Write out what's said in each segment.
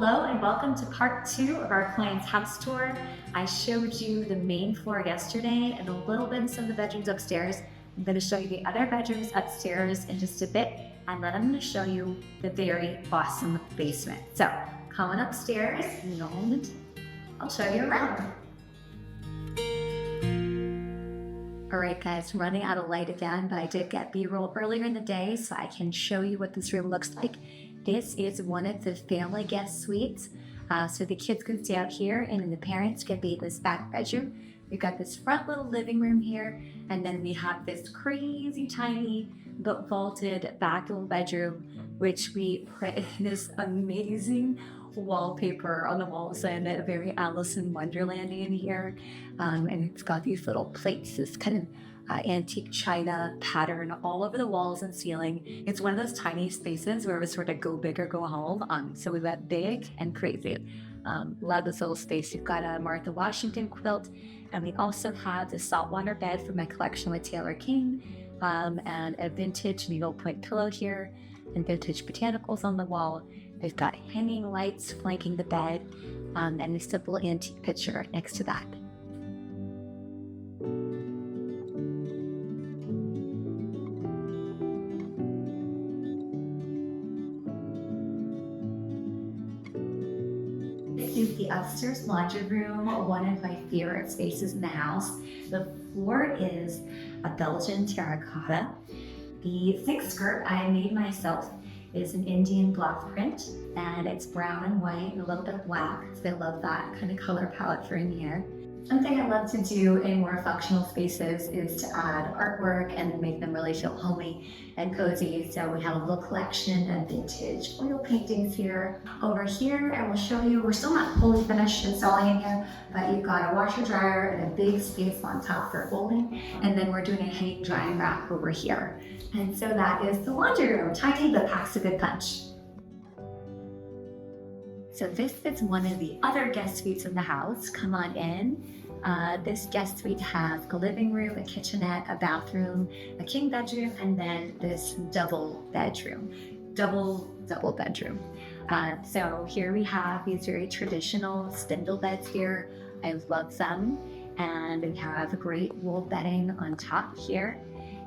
Hello and welcome to part 2 of our client's house tour. I showed you the main floor yesterday and a little bit of some of the bedrooms upstairs. I'm going to show you the other bedrooms upstairs in just a bit, and then I'm going to show you the very awesome basement. So come on upstairs and I'll show you around. All right guys, running out of light again, but I did get B-roll earlier in the day so I can show you what this room looks like. This is one of the family guest suites. So the kids can stay out here and then the parents can be in this back bedroom. We've got this front little living room here, and then we have this crazy tiny but vaulted back little bedroom, which we put in this amazing wallpaper on the walls and a very Alice in Wonderland in here. And it's got these little plates, this kind of antique china pattern all over the walls and ceiling. It's one of those tiny spaces where it was sort of go big or go home. So we went big and crazy. Love this little space. You've got a Martha Washington quilt, and we also have the saltwater bed from my collection with Taylor King, and a vintage needle point pillow here, and vintage botanicals on the wall. We've got hanging lights flanking the bed, and a simple antique picture next to that. This is the upstairs laundry room, one of my favorite spaces in the house. The floor is a Belgian terracotta. The sink skirt I made myself is an Indian block print, and it's brown and white and a little bit of black, so I love that kind of color palette for in here. Something I love to do in more functional spaces is to add artwork and make them really feel homey and cozy. So we have a little collection of vintage oil paintings here. Over here, and we'll show you, we're still not fully finished installing in here, but you've got a washer dryer and a big space on top for folding, and then we're doing a hanging drying rack over here. And so that is the laundry room, tiny but packs a good punch. So this is one of the other guest suites in the house. Come on in. This guest suite has a living room, a kitchenette, a bathroom, a king bedroom, and then this double bedroom. Double bedroom. So here we have these very traditional spindle beds here. I love them. And we have a great wool bedding on top here.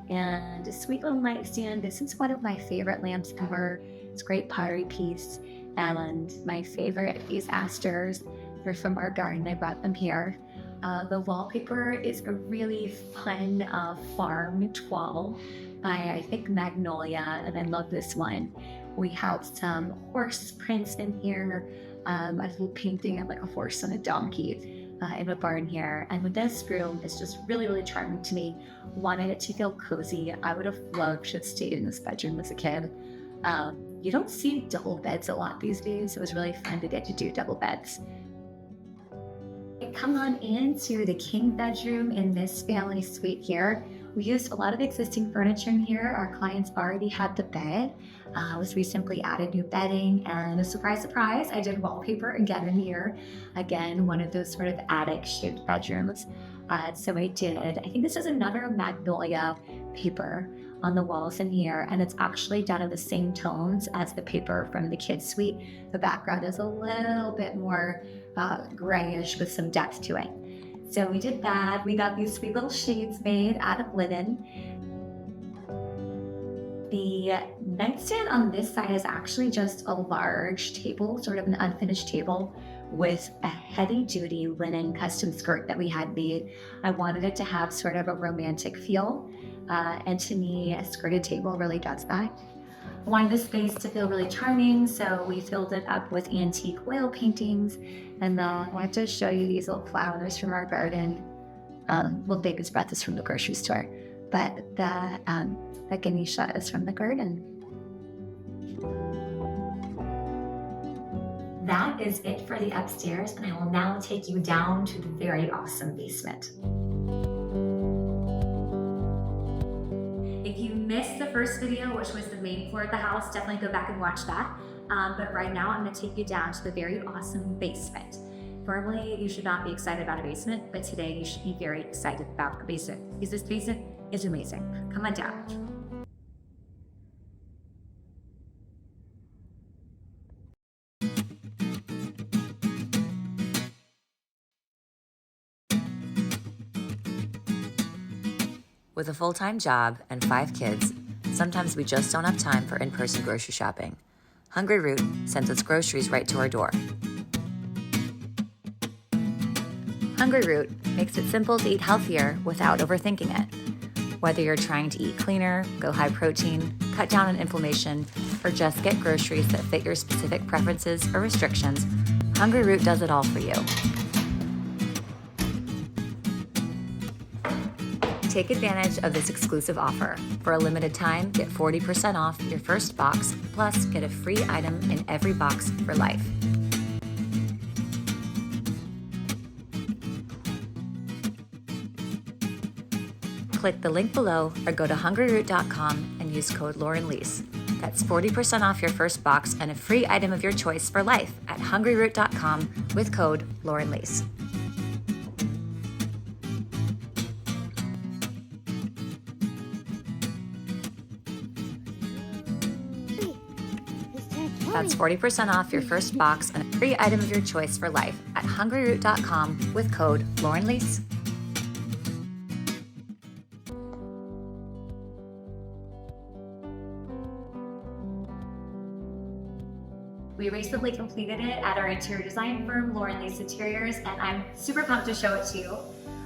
And a sweet little nightstand. This is one of my favorite lamps ever. It's a great pottery piece. And my favorite, these asters, they're from our garden. I brought them here. The wallpaper is a really fun farm toile by, I think, Magnolia, and I love this one. We have some horse prints in here, a little painting of like a horse and a donkey in a barn here. And with this room, it's just really, really charming to me. Wanted it to feel cozy. I would have loved to have stayed in this bedroom as a kid. You don't see double beds a lot these days, so it was really fun to get to do double beds. Come on into the king bedroom in this family suite here. We used a lot of existing furniture in here. Our clients already had the bed. We simply added new bedding, and a surprise, surprise, I did wallpaper again in here. Again, one of those sort of attic shaped bedrooms. So I did, I think this is another Magnolia paper on the walls in here, and it's actually done in the same tones as the paper from the kids suite. The background is a little bit more grayish with some depth to it. So we did that. We got these sweet little shades made out of linen. The nightstand on this side is actually just a large table, sort of an unfinished table with a heavy-duty linen custom skirt that we had made. I wanted it to have sort of a romantic feel, and to me, a skirted table really does that. I wanted the space to feel really charming, so we filled it up with antique oil paintings, and then I wanted to show you these little flowers from our garden. Well, Baby's breath is from the grocery store, but the Ganesha is from the garden. That is it for the upstairs, and I will now take you down to the very awesome basement. If you missed the first video, which was the main floor of the house, definitely go back and watch that. But right now, I'm going to take you down to the very awesome basement. Normally, you should not be excited about a basement, but today you should be very excited about a basement, because this basement is amazing. Come on down. With a full-time job and 5 kids, sometimes we just don't have time for in-person grocery shopping. Hungry Root sends us groceries right to our door. Hungry Root makes it simple to eat healthier without overthinking it. Whether you're trying to eat cleaner, go high protein, cut down on inflammation, or just get groceries that fit your specific preferences or restrictions, Hungry Root does it all for you. Take advantage of this exclusive offer. For a limited time, get 40% off your first box, plus get a free item in every box for life. Click the link below or go to hungryroot.com and use code LaurenLease. That's 40% off your first box and a free item of your choice for life at hungryroot.com with code LaurenLease. That's 40% off your first box and a free item of your choice for life at hungryroot.com with code LaurenLease. We recently completed it at our interior design firm, Lauren Lease Interiors, and I'm super pumped to show it to you.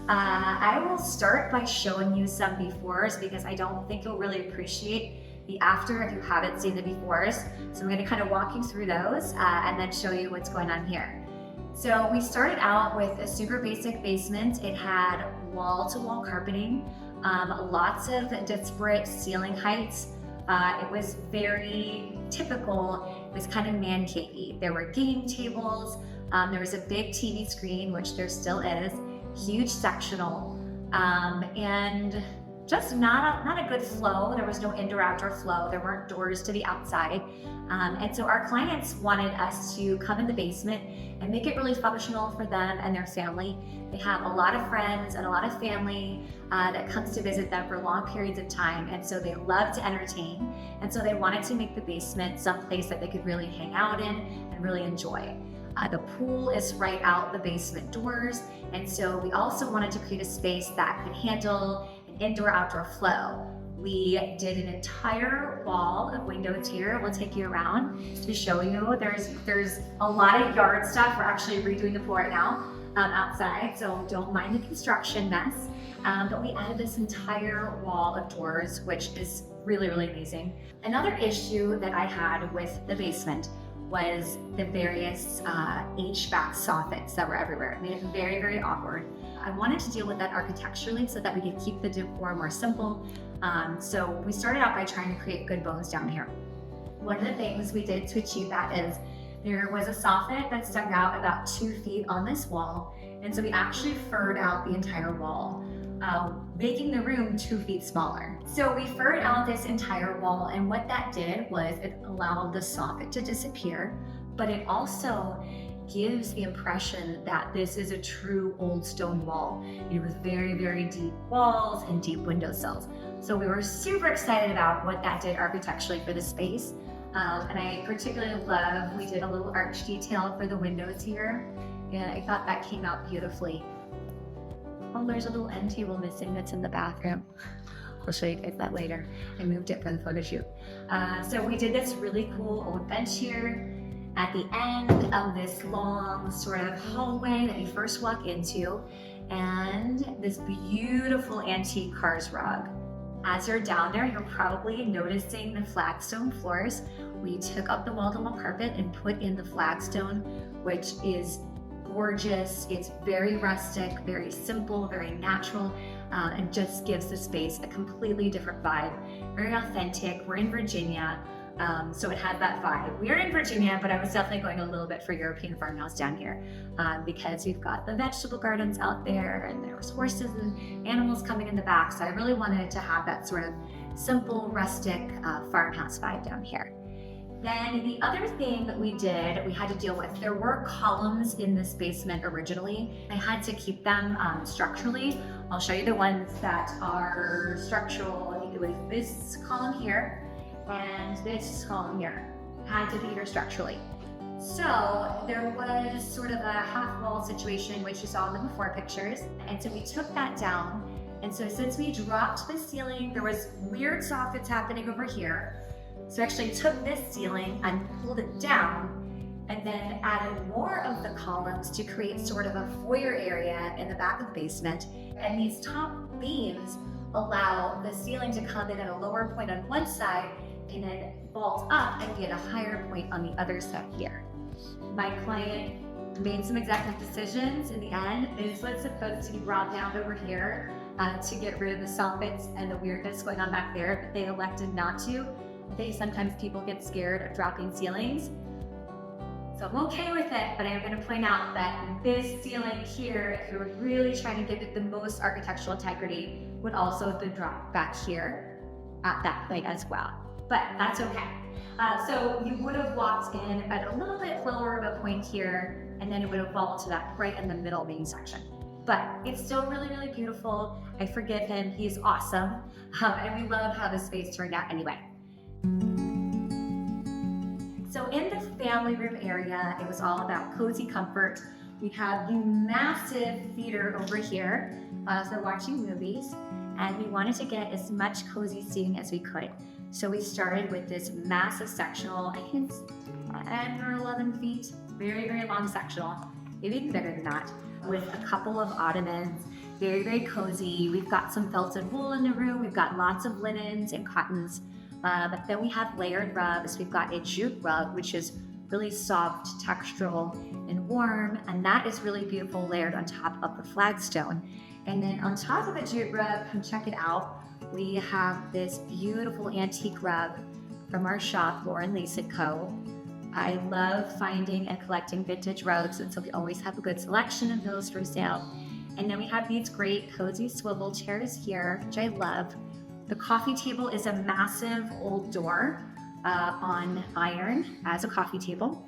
I will start by showing you some befores because I don't think you'll really appreciate the after if you haven't seen the befores. So I'm going to kind of walk you through those and then show you what's going on here. So we started out with a super basic basement. It had wall-to-wall carpeting, lots of disparate ceiling heights. It was very typical. It was kind of man cavey. There were game tables. There was a big TV screen, which there still is, huge sectional, and just not a good flow. There was no indoor-outdoor flow. There weren't doors to the outside. And so our clients wanted us to come in the basement and make it really functional for them and their family. They have a lot of friends and a lot of family that comes to visit them for long periods of time. And so they love to entertain. And so they wanted to make the basement someplace that they could really hang out in and really enjoy. The pool is right out the basement doors. And so we also wanted to create a space that could handle indoor-outdoor flow. We did an entire wall of windows here. We'll take you around to show you. There's a lot of yard stuff. We're actually redoing the pool right now outside, so don't mind the construction mess. But we added this entire wall of doors, which is really, really amazing. Another issue that I had with the basement was the various HVAC soffits that were everywhere. It made it very, very awkward. I wanted to deal with that architecturally so that we could keep the decor more simple. So we started out by trying to create good bones down here. One of the things we did to achieve that is there was a soffit that stuck out about 2 feet on this wall. And so we actually furred out the entire wall, making the room 2 feet smaller. So we furred out this entire wall, and what that did was it allowed the soffit to disappear, but it also gives the impression that this is a true old stone wall, with very, very deep walls and deep windowsills. So we were super excited about what that did architecturally for the space. And I particularly love, we did a little arch detail for the windows here, and I thought that came out beautifully. Oh, there's a little end table missing that's in the bathroom. I'll show you guys that later. I moved it for the photo shoot. So we did this really cool old bench here at the end of this long sort of hallway that you first walk into, and this beautiful antique cars rug. As you're down there, you're probably noticing the flagstone floors. We took up the wall-to-wall carpet and put in the flagstone, which is gorgeous. It's very rustic, very simple, very natural, and just gives the space a completely different vibe. Very authentic. We're in Virginia. So it had that vibe. We are in Virginia, but I was definitely going a little bit for European farmhouse down here because we've got the vegetable gardens out there, and there was horses and animals coming in the back. So I really wanted to have that sort of simple, rustic farmhouse vibe down here. Then the other thing that we did, we had to deal with, there were columns in this basement originally. I had to keep them structurally. I'll show you the ones that are structural. I think it was this column here and this column here had to be here structurally. So there was sort of a half wall situation, which you saw in the before pictures. And so we took that down And so since we dropped the ceiling, there was weird soffits happening over here. So I actually took this ceiling and pulled it down and then added more of the columns to create sort of a foyer area in the back of the basement. And these top beams allow the ceiling to come in at a lower point on one side and then vault up and be at a higher point on the other side here. My client made some executive decisions in the end. This was supposed to be brought down over here to get rid of the soffits and the weirdness going on back there, but they elected not to. I think sometimes people get scared of dropping ceilings. So I'm okay with it, but I'm going to point out that this ceiling here, if you were really trying to give it the most architectural integrity, would also have been dropped back here at that point as well. But that's okay. So you would have walked in at a little bit lower of a point here, and then it would have vaulted to that right in the middle main section. But it's still really, really beautiful. I forgive him, he's awesome. And we love how the space turned out anyway. So in the family room area, it was all about cozy comfort. We have the massive theater over here for watching movies, and we wanted to get as much cozy seating as we could. So we started with this massive sectional, I think it's 10 or 11 feet, very, very long sectional, maybe even bigger than that, with a couple of ottomans, very, very cozy. We've got some felted wool in the room. We've got lots of linens and cottons. But then we have layered rugs. We've got a jute rug, which is really soft, textural, and warm. And that is really beautiful layered on top of the flagstone. And then on top of the jute rug, come check it out, we have this beautiful antique rug from our shop, Lauren Lease & Co. I love finding and collecting vintage rugs, and so we always have a good selection of those for sale. And then we have these great cozy swivel chairs here, which I love. The coffee table is a massive old door on iron as a coffee table.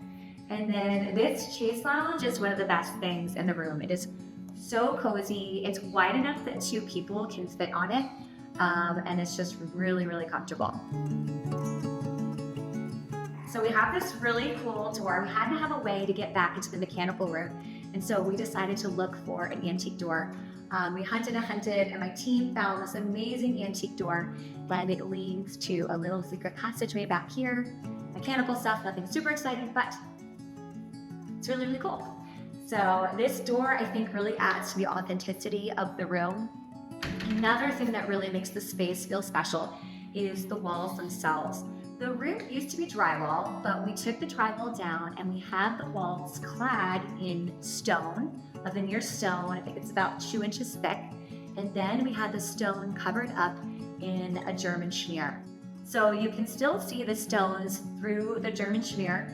And then this chaise lounge is one of the best things in the room. It is so cozy. It's wide enough that 2 people can fit on it. And it's just really, really comfortable. So we have this really cool door. We had to have a way to get back into the mechanical room. And so we decided to look for an antique door. We hunted and hunted, and my team found this amazing antique door, but it leads to a little secret passageway back here. Mechanical stuff, nothing super exciting, but it's really, really cool. So this door, I think, really adds to the authenticity of the room. Another thing that really makes the space feel special is the walls themselves. The room used to be drywall, but we took the drywall down and we have the walls clad in stone, a veneer stone. I think it's about 2 inches thick. And then we had the stone covered up in a German schmear. So you can still see the stones through the German schmear,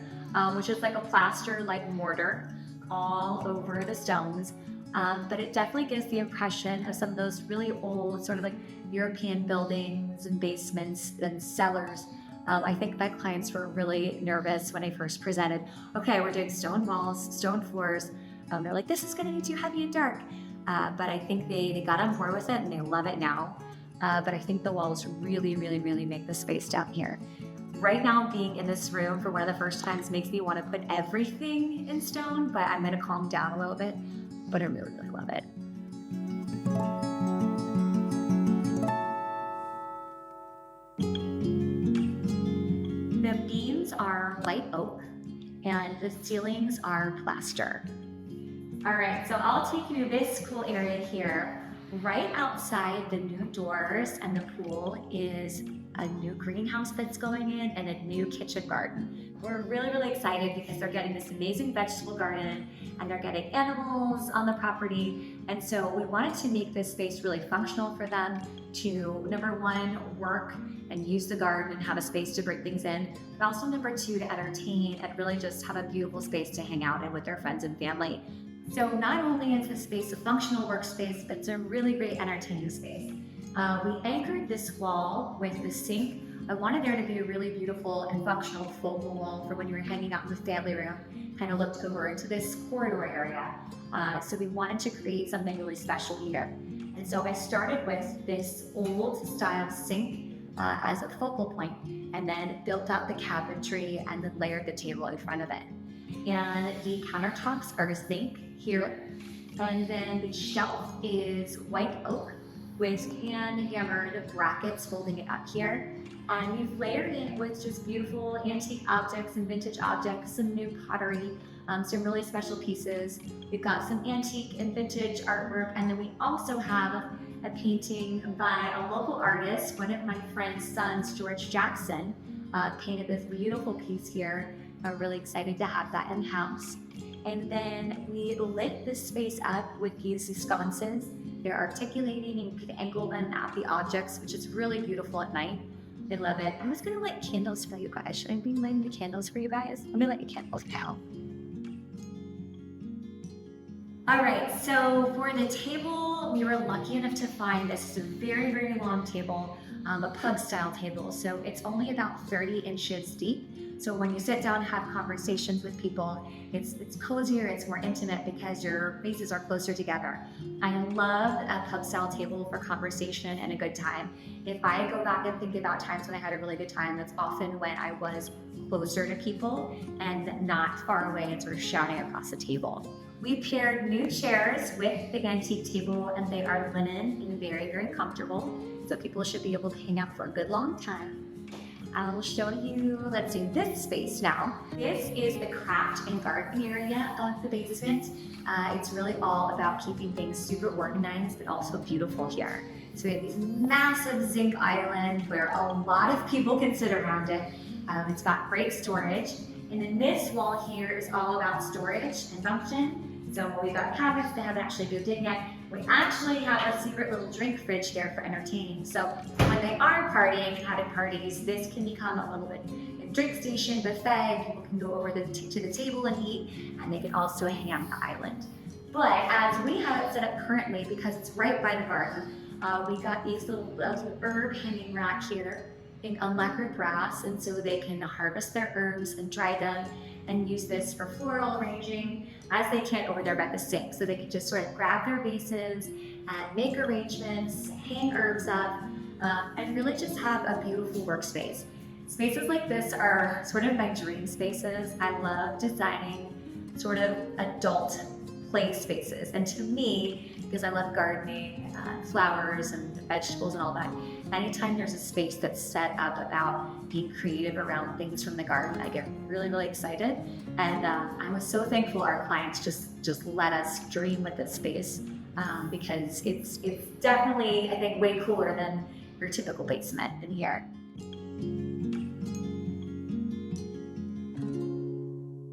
which is like a plaster-like mortar all over the stones. But it definitely gives the impression of some of those really old sort of like European buildings and basements and cellars. I think my clients were really nervous when I first presented, okay, we're doing stone walls, stone floors. They're like, this is gonna be too heavy and dark. But I think they got on board with it and they love it now. But I think the walls really, really, really make the space down here. Right now, being in this room for one of the first times makes me want to put everything in stone, but I'm gonna calm down a little bit. But I really, really love it. The beams are white oak and the ceilings are plaster. All right, so I'll take you to this cool area here. Right outside the new doors and the pool is a new greenhouse that's going in and a new kitchen garden. We're really, really excited because they're getting this amazing vegetable garden and they're getting animals on the property. And so we wanted to make this space really functional for them to, number 1, work and use the garden and have a space to bring things in, but also number 2, to entertain and really just have a beautiful space to hang out in with their friends and family. So not only is the space a functional workspace, but it's a really great entertaining space. We anchored this wall with the sink. I wanted there to be a really beautiful and functional focal wall for when you were hanging out in the family room, kind of looked over into this corridor area. So we wanted to create something really special here. And so I started with this old style sink as a focal point, and then built out the cabinetry and then layered the table in front of it. And the countertops are zinc here. And then the shelf is white oak. with hand-hammered brackets holding it up here. And we've layered it with just beautiful antique objects and vintage objects, some new pottery, some really special pieces. We've got some antique and vintage artwork, and then we also have a painting by a local artist. One of my friend's sons, George Jackson, painted this beautiful piece here. I'm really excited to have that in-house. And then we lit this space up with these sconces. They're articulating, and you can angle them at the objects, which is really beautiful at night. I love it. I'm just gonna light candles for you guys. Should I be lighting the candles for you guys? Let me light the candles now. All right, so for the table, we were lucky enough to find this is a very, very long table, a pub style table. So it's only about 30 inches deep. So when you sit down and have conversations with people, it's cozier, it's more intimate because your faces are closer together. I love a pub style table for conversation and a good time. If I go back and think about times when I had a really good time, that's often when I was closer to people and not far away and sort of shouting across the table. We paired new chairs with the antique table, and they are linen and very, very comfortable. So people should be able to hang out for a good long time. I'll show you, let's do this space now. This is the craft and garden area of the basement. It's really all about keeping things super organized, but also beautiful here. So we have these massive zinc island where a lot of people can sit around it. It's got great storage. And then this wall here is all about storage and function. So we've got cabinets that haven't actually moved in yet. We actually have a secret little drink fridge here for entertaining. So when they are partying and having parties, this can become a little bit a drink station, buffet. People can go over to the table and eat, and they can also hang out on the island. But as we have it set up currently, because it's right by the garden, we got these little herb hanging rack here in unlacquered brass, and so they can harvest their herbs and dry them and use this for floral arranging as they can over there by the sink. So they can just sort of grab their vases and make arrangements, hang herbs up, and really just have a beautiful workspace. Spaces like this are sort of my dream spaces. I love designing sort of adult play spaces. And to me, because I love gardening, flowers and vegetables and all that, anytime there's a space that's set up about being creative around things from the garden, I get really, really excited. And I was so thankful our clients just let us dream with this space because it's definitely, I think, way cooler than your typical basement in here.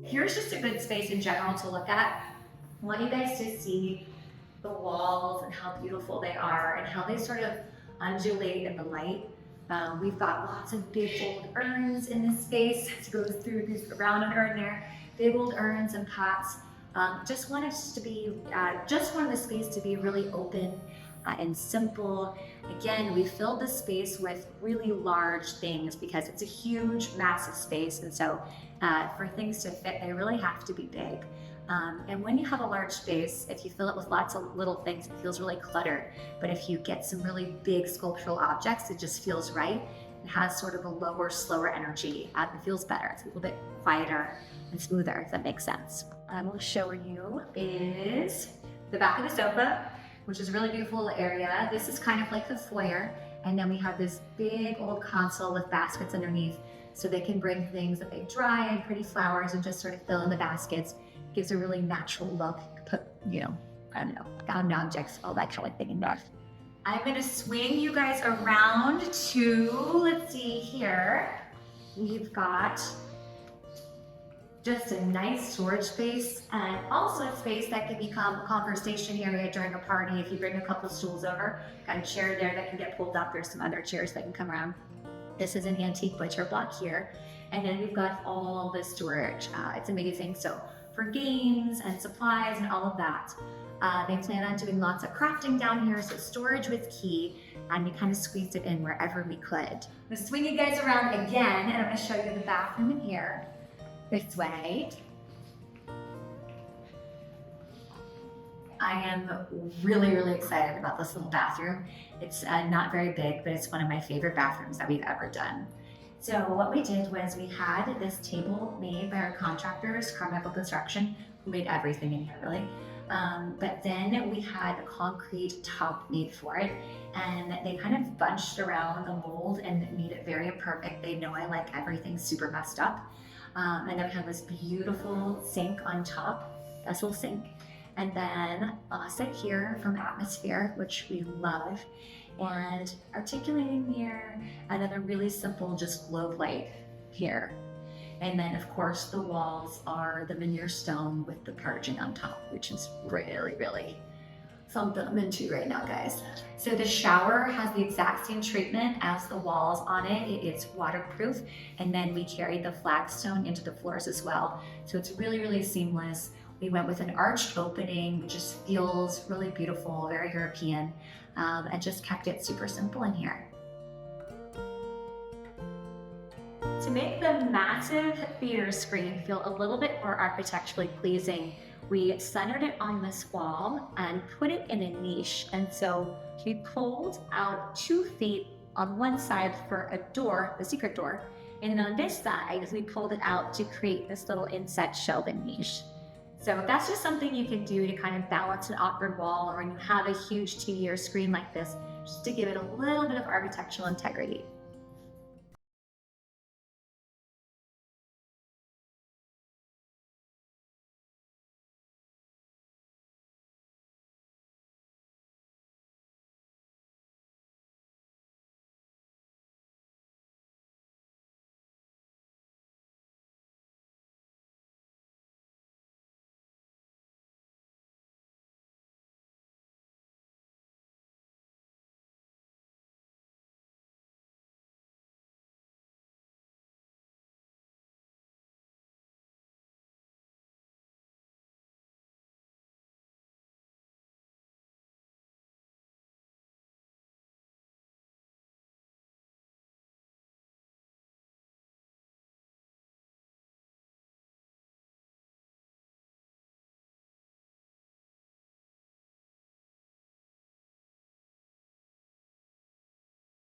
Here's just a good space in general to look at. I want you guys to see the walls and how beautiful they are and how they sort of undulate in the light. We've got lots of big old urns in this space to go through this around an urn there. Big old urns and pots. Just wanted the space to be really open and simple. Again, we filled the space with really large things because it's a huge, massive space, and so for things to fit, they really have to be big. And when you have a large space, if you fill it with lots of little things, it feels really cluttered. But if you get some really big sculptural objects, it just feels right. It has sort of a lower, slower energy. It feels better. It's a little bit quieter and smoother, if that makes sense. I will show you is the back of the sofa, which is a really beautiful area. This is kind of like the foyer. And then we have this big old console with baskets underneath, so they can bring things that they dry and pretty flowers and just sort of fill in the baskets. Gives a really natural look. Put, found objects, all that kind of thing in there. I'm gonna swing you guys around to, let's see here. We've got just a nice storage space and also a space that can become a conversation area during a party. If you bring a couple stools over, got a chair there that can get pulled up. There's some other chairs that can come around. This is an antique butcher block here. And then we've got all the storage. It's amazing. So for games and supplies and all of that. They plan on doing lots of crafting down here, so storage was key, and we kind of squeezed it in wherever we could. I'm gonna swing you guys around again, and I'm gonna show you the bathroom in here. This way. I am really, really excited about this little bathroom. It's not very big, but it's one of my favorite bathrooms that we've ever done. So what we did was we had this table made by our contractors, CarrMichael Construction, who made everything in here really. But then we had a concrete top made for it. and they kind of bunched around the mold and made it very imperfect. They know I like everything super messed up. And then we have this beautiful sink on top, vessel sink. And then faucet here from Atmosphere, which we love. And articulating mirror, and then a really simple just globe light here. And then of course the walls are the veneer stone with the parging on top, which is really something I'm into right now, guys. So the shower has the exact same treatment as the walls on it. It is waterproof, and then we carried the flagstone into the floors as well. So it's really seamless. We went with an arched opening, which just feels really beautiful, very European, and just kept it super simple in here. To make the massive theater screen feel a little bit more architecturally pleasing, we centered it on this wall and put it in a niche. And so we pulled out 2 feet on one side for a door, the secret door, and on this side, we pulled it out to create this little inset shelving niche. So that's just something you can do to kind of balance an awkward wall, or when you have a huge TV or screen like this, just to give it a little bit of architectural integrity.